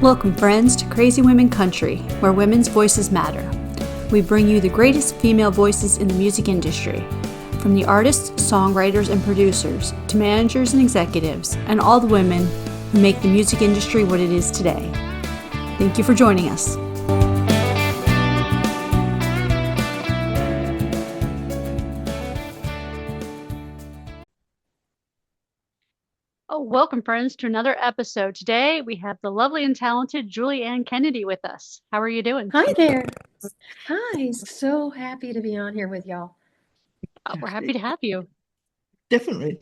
Welcome, friends, to Crazy Women Country, where women's voices matter. We bring you the greatest female voices in the music industry, from the artists, songwriters, and producers, to managers and executives, and all the women who make the music industry what it is today. Thank you for joining us. Oh, welcome, friends, to another episode. Today, we have the lovely and talented Julie Ann Kennedy with us. How are you doing? Hi there. Hi. So happy to be on here with y'all. We're happy to have you. Definitely.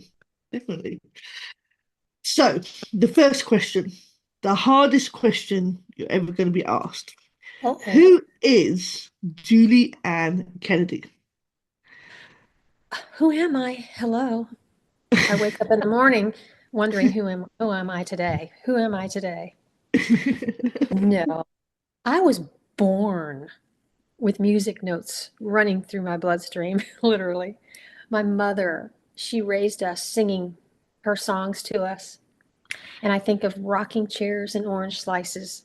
So, the first question, the hardest question you're ever going to be asked. Uh-oh. Who is Julie Ann Kennedy? Who am I? Hello. I wake up in the morning wondering who am I today? Who am I today? No. I was born with music notes running through my bloodstream, literally. My mother, she raised us singing her songs to us. And I think of rocking chairs and orange slices.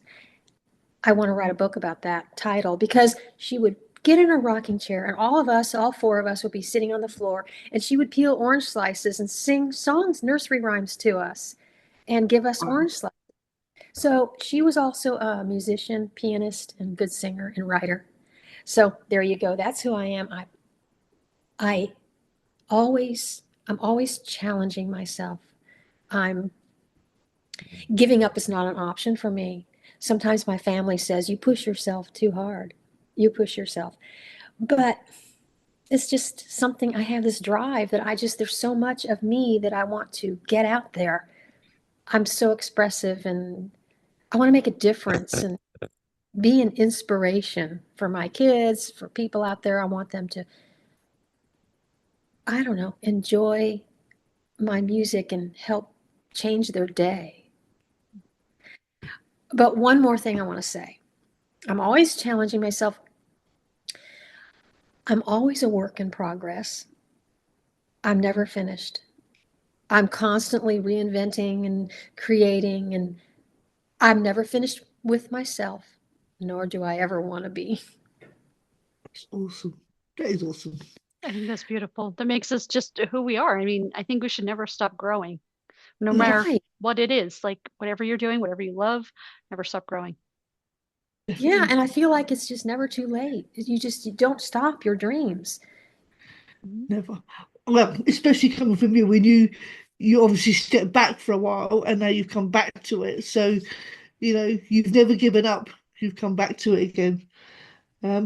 I want to write a book about that title because she would get in a rocking chair and all four of us would be sitting on the floor and she would peel orange slices and sing songs, nursery rhymes to us and give us orange slices. So she was also a musician, pianist, and good singer and writer. So there you go. That's who I am. I'm always challenging myself. I'm giving up is not an option for me. Sometimes my family says, you push yourself too hard. You push yourself. But it's just something, I have this drive that there's so much of me that I want to get out there. I'm so expressive and I want to make a difference and be an inspiration for my kids, for people out there. I want them to, I don't know, enjoy my music and help change their day. But one more thing I want to say. I'm always challenging myself. I'm always a work in progress. I'm never finished. I'm constantly reinventing and creating, and I'm never finished with myself, nor do I ever want to be. That's awesome. That is awesome. I think that's beautiful. That makes us just who we are. I mean, I think we should never stop growing, no matter Right. what it is. Like whatever you're doing, whatever you love, never stop growing. Yeah, and I feel like it's just never too late. You don't stop your dreams. Never. Well, especially coming from you when you obviously stepped back for a while and now you've come back to it. So, you've never given up. You've come back to it again.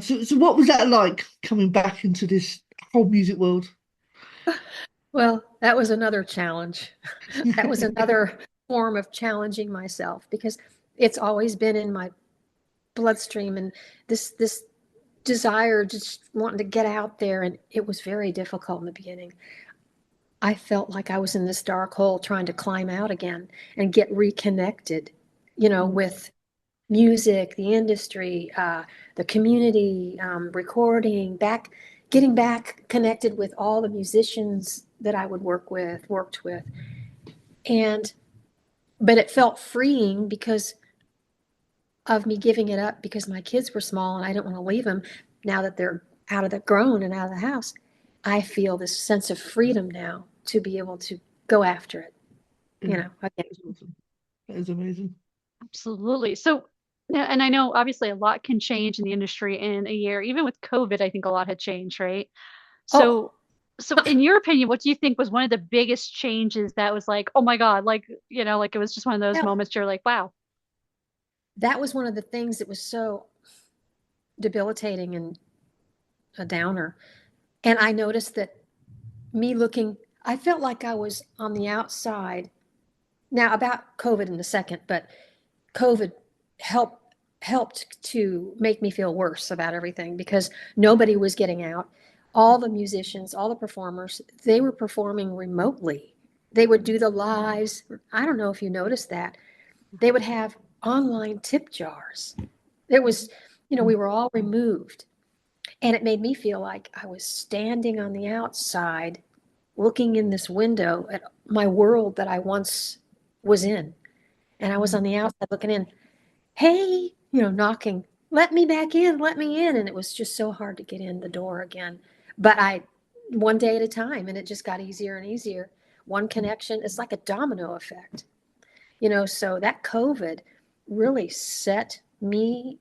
So what was that like coming back into this whole music world? Well, that was another challenge. That was another form of challenging myself because it's always been in my bloodstream and this desire just wanting to get out there, and it was very difficult in the beginning. I felt like I was in this dark hole trying to climb out again and get reconnected, with music, the industry, the community, recording, getting back connected with all the musicians that I worked with. And, but it felt freeing because of me giving it up because my kids were small and I didn't want to leave them now that they're grown and out of the house. I feel this sense of freedom now to be able to go after it, again. That's awesome. That is amazing. Absolutely. So, yeah, and I know obviously a lot can change in the industry in a year. Even with COVID, I think a lot had changed, right? Oh, So in your opinion, what do you think was one of the biggest changes that was like, oh my God, like, like it was just one of those yeah. moments you're like, wow. That was one of the things that was so debilitating and a downer. And I noticed that I felt like I was on the outside. Now, about COVID in a second, but COVID helped to make me feel worse about everything because nobody was getting out. All the musicians, all the performers, they were performing remotely. They would do the lives. I don't know if you noticed that. They would have online tip jars. There was, we were all removed. And it made me feel like I was standing on the outside looking in this window at my world that I once was in. And I was on the outside looking in. hey, knocking, let me back in, let me in. And it was just so hard to get in the door again. But one day at a time, and it just got easier and easier. One connection, it's like a domino effect, so that COVID really set me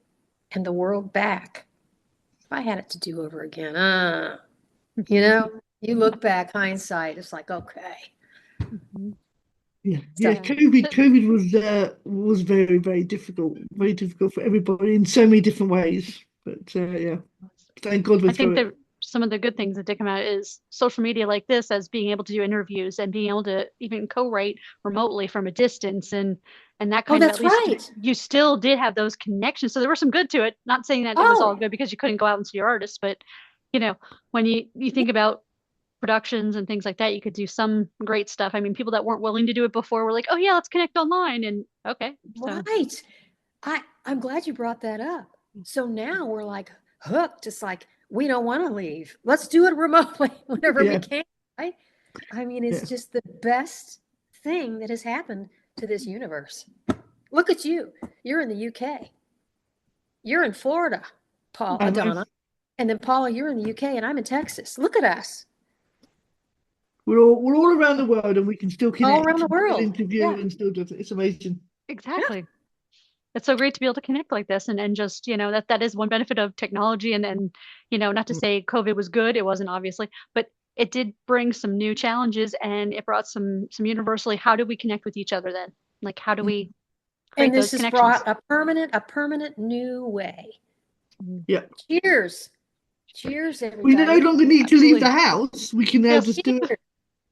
and the world back. If I had it to do over again, you look back, hindsight, it's like, okay. Yeah, So, yeah. COVID was very, very difficult for everybody in so many different ways. But yeah, thank God we're I think through it. that some of the good things that did come out is social media like this, as being able to do interviews and being able to even co-write remotely from a distance, and that oh, kind of, at that's least right. you still did have those connections. So there was some good to it. Not saying that it was all Oh, good because you couldn't go out and see your artists, but when you yeah, think about productions and things like that, you could do some great stuff. I mean, people that weren't willing to do it before were like, oh yeah, let's connect online. And okay, so right. I'm glad you brought that up. So now we're like hooked. It's like we don't want to leave. Let's do it remotely whenever we Yeah, can. Right? I mean, yeah. it's just the best thing that has happened to this universe. Look at you. You're in the UK. You're in Florida, Paul, I know. Donna. And then Paula, you're in the UK and I'm in Texas. Look at us. We're all around the world, and we can still All around connect the and do an world. interview Yeah. and still do it. It's amazing. Yeah. exactly. It's so great to be able to connect like this, and just that is one benefit of technology, and not to Mm. say COVID was good, it wasn't, obviously, but it did bring some new challenges, and it brought some universally, how do we connect with each other then, like how do we And create this those has connections? brought a permanent new way. Yeah. Cheers. Cheers, We no everybody. longer need to leave the Absolutely. house. We can now Yes. just do it Cheers.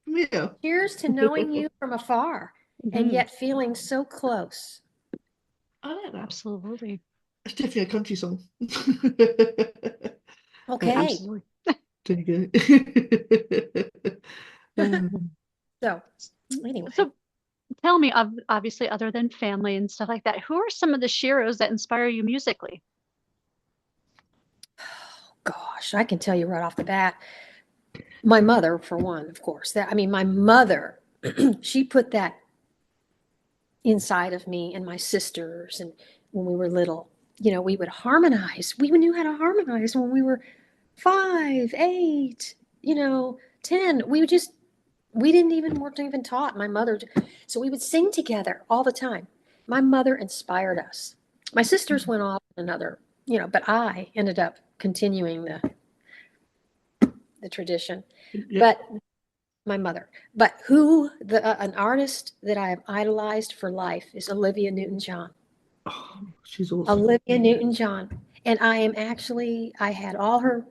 from here. Cheers to knowing you from afar and Mhm. yet feeling so close. I don't know. Absolutely. It's definitely a country song. Okay. Absolutely. There you go. So, anyway, So tell me, obviously, other than family and stuff like that, who are some of the sheroes that inspire you musically? gosh, I can tell you right off the bat. My mother, for one, of course. My mother, she put that inside of me and my sisters. And when we were little, we would harmonize. We knew how to harmonize when we were 5, 8, 10. We didn't even weren't even taught. My mother, so we would sing together all the time. My mother inspired us. My sisters went off another, but I ended up continuing the tradition. Yeah. But my mother. But who an artist that I have idolized for life is Olivia Newton-John. Oh, she's awesome. Olivia Newton-John. And I had all her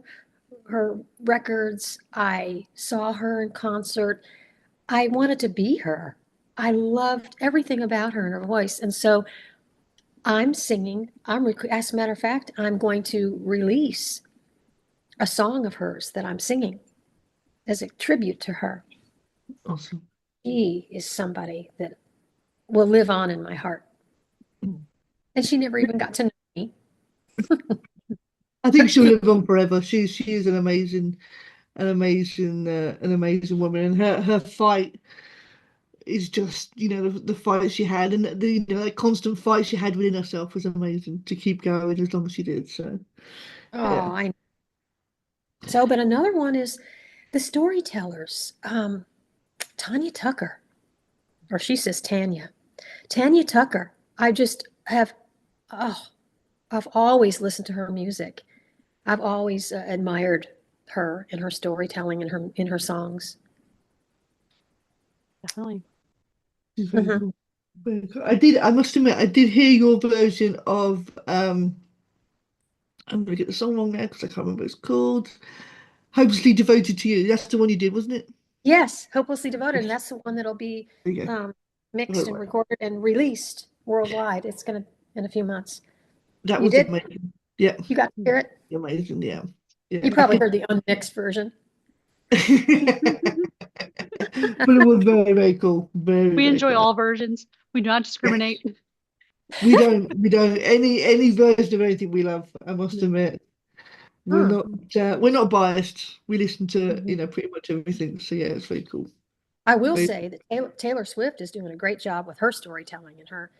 records. I saw her in concert. I wanted to be her. I loved everything about her and her voice. And so I'm singing. As a matter of fact, I'm going to release a song of hers that I'm singing as a tribute to her. Awesome. She is somebody that will live on in my heart. And she never even got to know me. I think she'll live on forever. She is an amazing woman, and her fight is just the fight she had, and that constant fight she had within herself was amazing to keep going as long as she did. So Oh, yeah. I so. But another one is the storytellers. Tanya Tucker, or she says Tanya. Tanya Tucker. I just have. Oh, I've always listened to her music. I've always admired her and her storytelling and her songs. Definitely. She's very Mhm. cool. Very cool. I must admit, I did hear your version of I'm gonna get the song wrong now because I can't remember what it's called. Hopelessly Devoted to You. That's the one you did, wasn't it? Yes, Hopelessly Devoted, and Yes. that's the one that'll be There you go. um, Right, mixed and right. recorded and released worldwide. It's gonna in a few months. That You was did? amazing. Yeah. You got to hear it? Amazing. Yeah. You Yeah. I probably can heard the unmixed version. But it was very, very cool. Very, We very enjoy cool. all versions. We do not Yes. discriminate. We don't any version of anything we love, I must admit. Hmm. We're not biased. We listen to, Mhm. pretty much everything. So yeah, it's very cool. I will Very, say that Taylor Swift is doing a great job with her storytelling and her.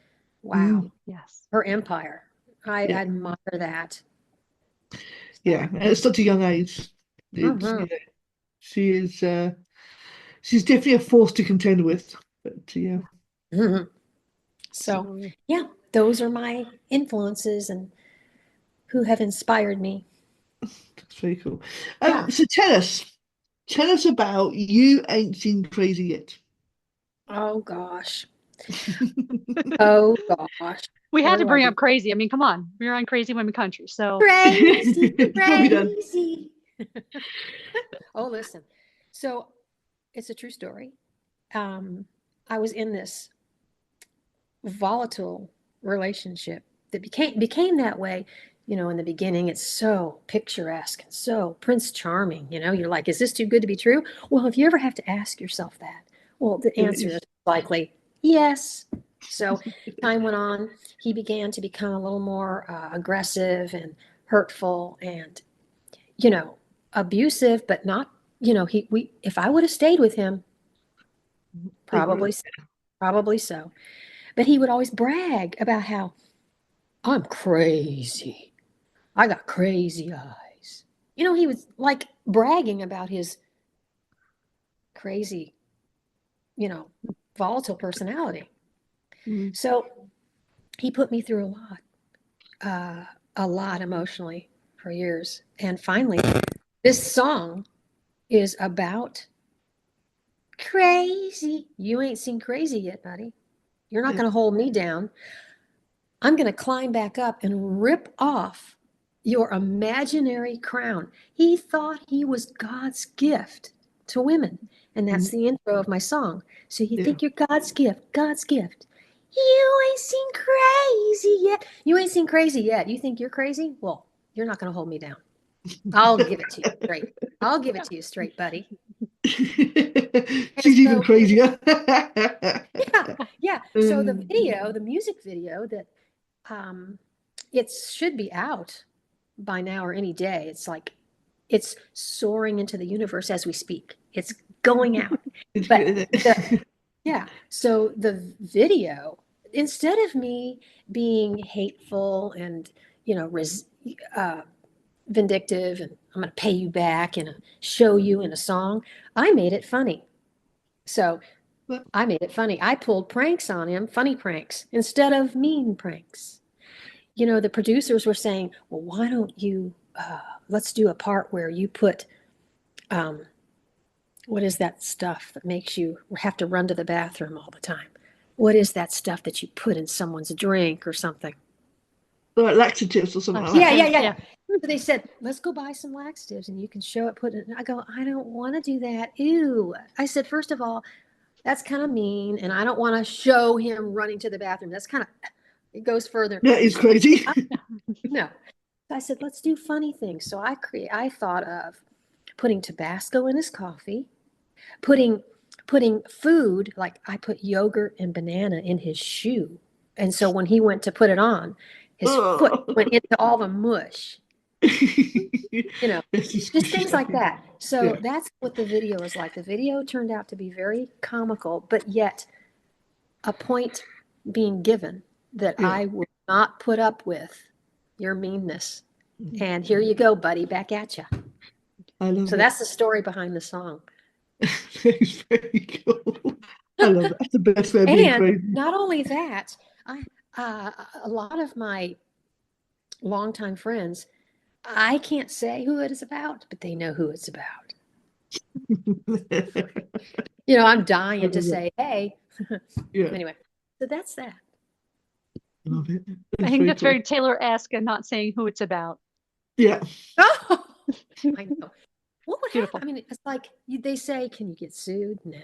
Wow. Yes. Her empire. I Yeah. admire that. Yeah, and at such a young age, it's Mhm. she is she's definitely a force to contend with. But yeah, Mhm. So, Absolutely. yeah, those are my influences and who have inspired me. that's very cool. Yeah. So tell us about You Ain't Seen Crazy Yet. Oh gosh. Oh gosh. We had Where to do I bring up begin? crazy. I mean, come on. We're on Crazy Women Country. So Crazy, What have we done? crazy. Oh, listen. So it's a true story. Um, I was in this volatile relationship that became that way. In the beginning, it's so picturesque and so Prince Charming. You're like, is this too good to be true? Well, if you ever have to ask yourself that, well, the It answer is is. likely yes. So time went on. He began to become a little more aggressive and hurtful and you know abusive, but not. If I would have stayed with him, Agree. probably probably so. But he would always brag about how I'm crazy. I got crazy eyes. He was like bragging about his crazy, you know, volatile personality. Mm. So he put me through a lot emotionally for years. And finally, this song is about crazy. You ain't seen crazy yet, buddy. You're not Yeah. going to hold me down. I'm going to climb back up and rip off your imaginary crown. He thought he was God's gift to women. And that's Mm. the intro of my song. So you Yeah. think you're God's gift, God's gift. You ain't seen crazy yet. You ain't seen crazy yet. You think you're crazy? Well, you're not going to hold me down. I'll give it to you straight. I'll give it to you straight, buddy. And She's even so, crazier. yeah, yeah. So the Um, video, the music video that um, it should be out by now or any day. It's like it's soaring into the universe as we speak. It's going out. it's But good. yeah, so the video, instead of me being hateful and, uh, vindictive and I'm going to pay you back and show you in a song, I made it funny. So But, I made it funny. I pulled pranks on him, funny pranks, instead of mean pranks. The producers were saying, well, why don't you, let's do a part where you put, um, what is that stuff that makes you have to run to the bathroom all the time? What is that stuff that you put in someone's drink or something? like laxatives or something like Yeah, that. yeah, yeah. yeah. So they said, let's go buy some laxatives and you can show it, put it. And I go, I don't want to do that. Ew. I said, first of all, that's kind of mean. And I don't want to show him running to the bathroom. That's kind of, it goes further. That is crazy. No. I said, let's do funny things. So I thought of putting Tabasco in his coffee, putting putting food, like I put yogurt and banana in his shoe. And so when he went to put it on, his foot Oh. went into all the mush, you know, That's just just squishy things stuff. like that. So Yeah, that's what the video is like. The video turned out to be very comical, but yet a point being given that yeah. I will not put up with your meanness. And here you go, buddy, back at you. I So love it. that's the story behind the song. That is very cool. I love it. That's the best way of being And crazy. not only that, I a lot of my longtime friends, I can't say who it is about, but they know who it's about. I'm I dying to love it. say, hey. Yeah, Anyway, so that's that. I love it. I That's think very that's cool. very Taylor-esque and not saying who it's about. Yeah. Oh, I know. What would happen? Beautiful. I mean, it's like they say, can you get sued? Nah.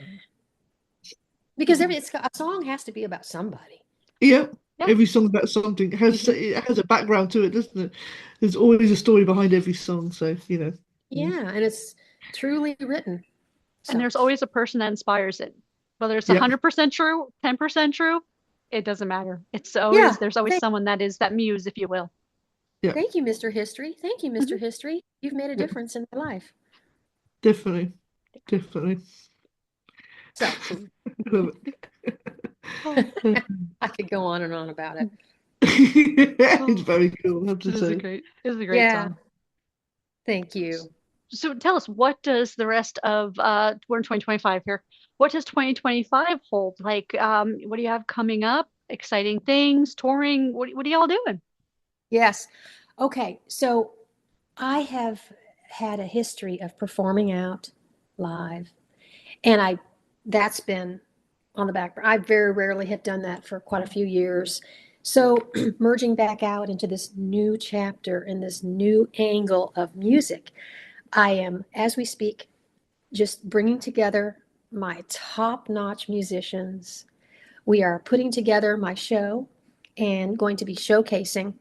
Because a song has to be about somebody. Yeah. Yeah. Every song's about something. It has a background to it, doesn't it? There's always a story behind every song, so Mm. Yeah, and it's truly written. And So, there's always a person that inspires it. Whether it's Yeah. 100% true, 10% true, it doesn't matter. yeah. There's always someone that is that muse, if you will. Yeah. Thank you, Mr. History. Thank you, Mhm. Mr. History. You've made a Yeah. difference in my life. Definitely. Definitely. So, Absolutely. I love it. I could go on and on about it. It's very cool, I have to say. It's a great Yeah. song. Thank you. So tell us, what does the rest of we're in 2025 here. What does 2025 hold? Like, what do you have coming up? Exciting things, touring? What are y'all doing? Yes. Okay. So I have had a history of performing out live, and that's been on the back burner. I very rarely have done that for quite a few years. So merging back out into this new chapter and this new angle of music, I am, as we speak, just bringing together my top-notch musicians. We are putting together my show and going to be showcasing.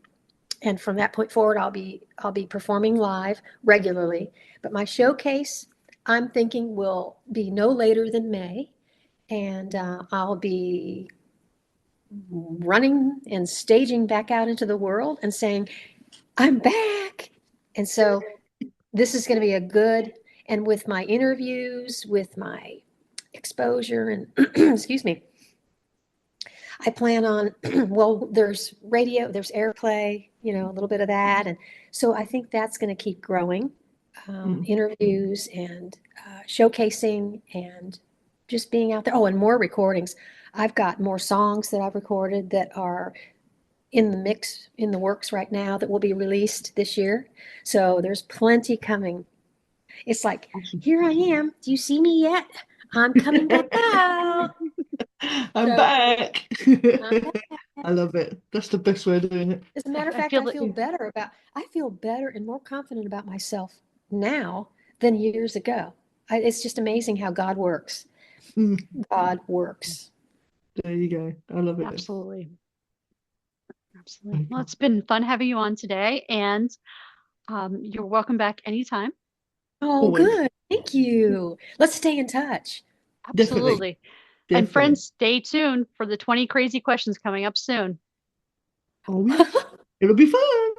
And from that point forward, I'll be performing live regularly. But my showcase, I'm thinking, will be no later than May, and I'll be running and staging back out into the world and saying, I'm back. And so this is going to be a good, and with my interviews, with my exposure, and excuse me, I plan on, well, there's radio, there's airplay, a little bit of that. And so I think that's going to keep growing, interviews and showcasing and just being out there. Oh, and more recordings. I've got more songs that I've recorded that are in the mix, in the works right now, that will be released this year. So there's plenty coming. It's like, here I am. Do you see me yet? I'm coming back out. I'm So, back. I'm back. I love it. That's the best way of doing it. As a matter of fact, I feel better and more confident about myself now than years ago. It's just amazing how God works. God works. There you go. I love it. Absolutely. Well, it's been fun having you on today, and you're welcome back anytime. Oh, Always. good. Thank you. Let's stay in touch. Absolutely. Definitely. And friends, stay tuned for the 20 crazy questions coming up soon. Oh, yeah. It'll be fun.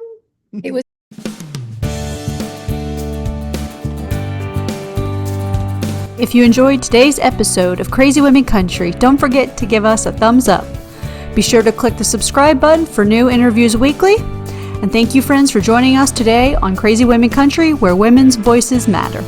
It was. If you enjoyed today's episode of Crazy Women Country, don't forget to give us a thumbs up. Be sure to click the subscribe button for new interviews weekly. And thank you, friends, for joining us today on Crazy Women Country, where women's voices matter.